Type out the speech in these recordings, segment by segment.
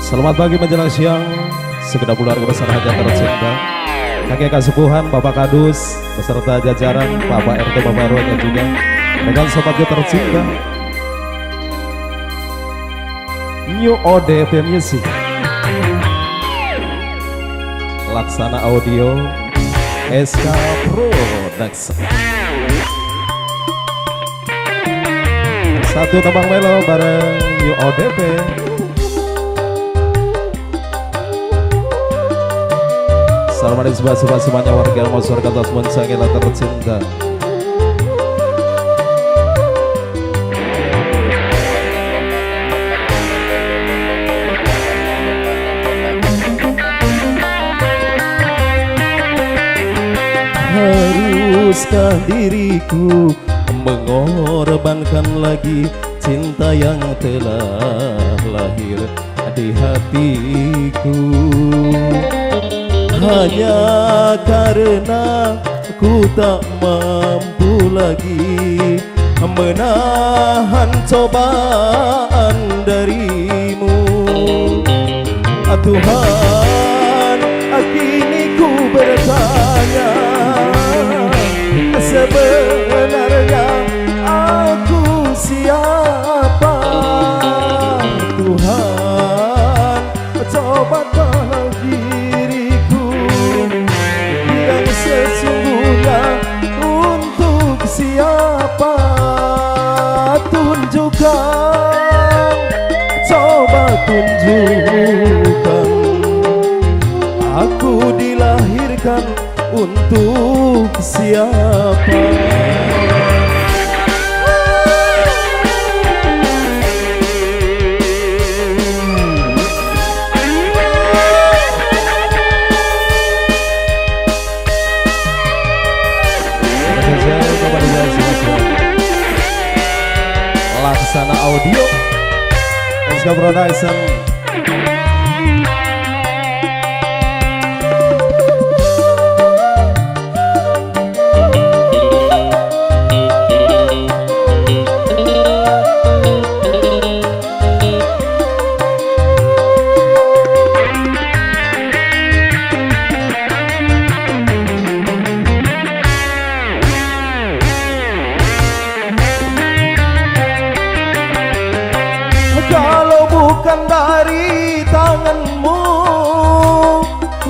Selamat pagi menjelang siang, segenap keluarga besar hajat tercinta, kakek kasubuhan, bapak kadus, beserta jajaran, bapak RT, bapak RW juga, dengan sobatku tercinta, New ODP Music, Laksana Audio, SK Production. Satu tembang melo bareng New ODP. Salam dari semuanya warga masyarakat Tasman Sangila tercinta. Haruskah diriku mengorbankan lagi cinta yang telah lahir di hatiku? Hanya karena ku tak mampu lagi menahan cobaan darimu. Tuhan, kini ku bertanya, sebenarnya aku siapa? Tuhan, coba tolong diriku yang sesungguhnya untuk siapa. Tunjukkan, coba tunjukkan, aku dilahirkan untuk siapa? Laksana Audio, SK Production. Kalau bukan dari tanganmu,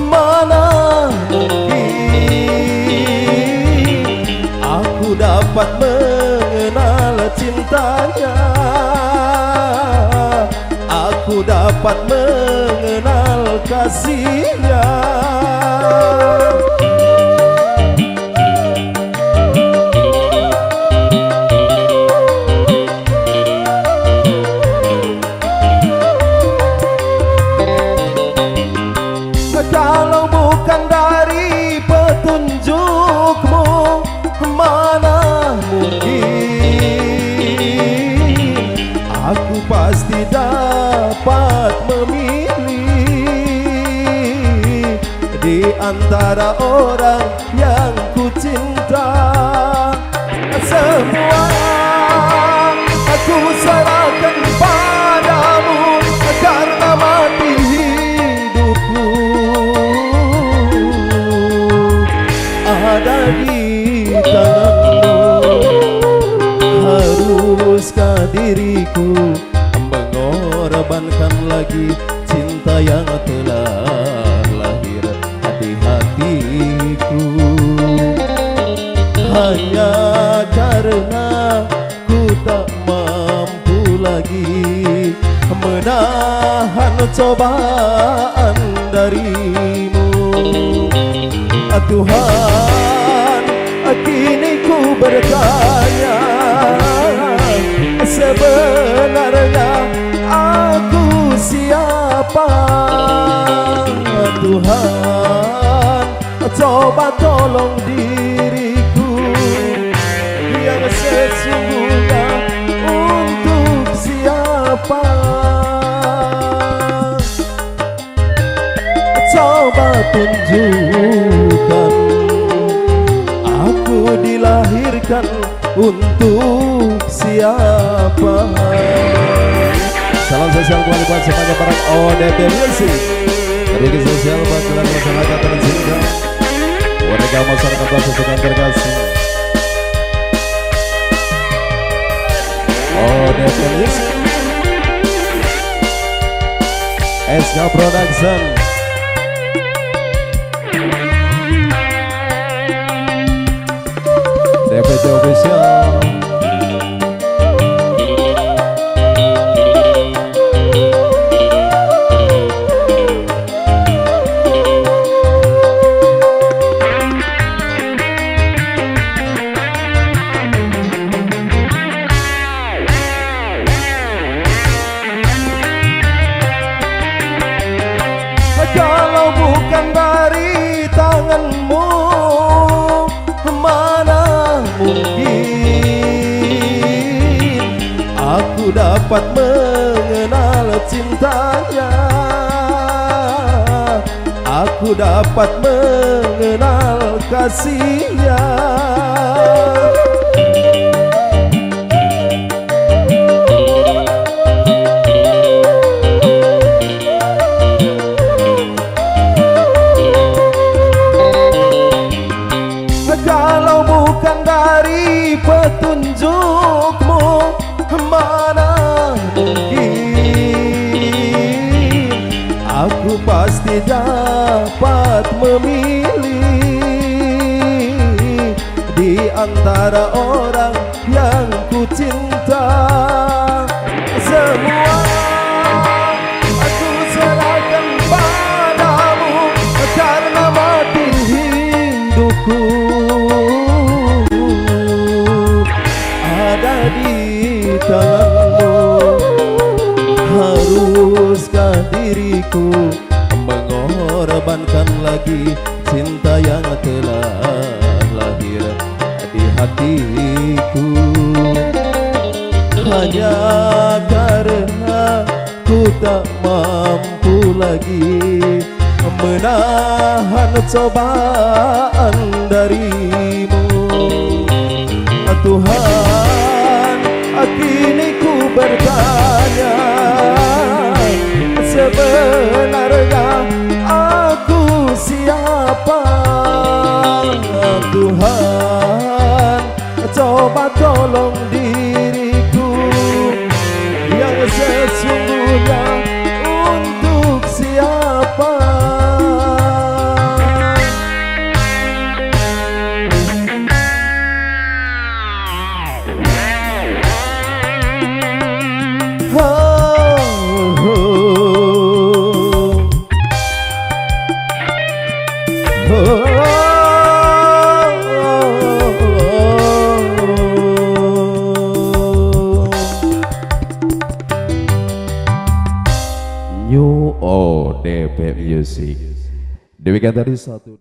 mana mungkin aku dapat mengenal cintanya, aku dapat mengenal kasihnya. Kalau bukan dari petunjukmu, mana mungkin aku pasti dapat memilih di antara orang yang ku cinta. Semua aku serahkan padamu, karena mati hidupku ada di tanganmu. Haruskah diriku mengorbankan lagi cinta yang telah lahir di hatiku? Hanya karena ku tak mampu lagi menahan cobaan darimu. Tuhan, kini ku bertanya, sebenarnya aku siapa? Tuhan, coba tolong diriku yang sesungguhnya untuk siapa? Coba tunjukkan, aku dilahirkan untuk siapa? Salam sosial kembali buat semuanya para ODP Music. Bagi sosial buat jalan masyarakat tercinta, warga masyarakat tercinta terkasih. ODP Music, SK Production, DPT Official. Kalau bukan dari tanganmu, mana mungkin aku dapat mengenal cintanya, aku dapat mengenal kasihnya. Kalau bukan dari petunjukmu, mana mungkin aku pasti dapat memilih di antara orang yang ku cinta. Semua aku serahkan padamu karena mati hidupku ada di tanganmu. Haruskah diriku mengorbankan lagi cinta yang telah lahir di hatiku, hanya karena ku tak mampu lagi menahan cobaan darimu. Tuhan, kini ku bertanya, sebenarnya aku siapa? Tuhan, coba tolong diriku yang sesungguhnya untuk siapa? New ODP Music. Demikian tadi satu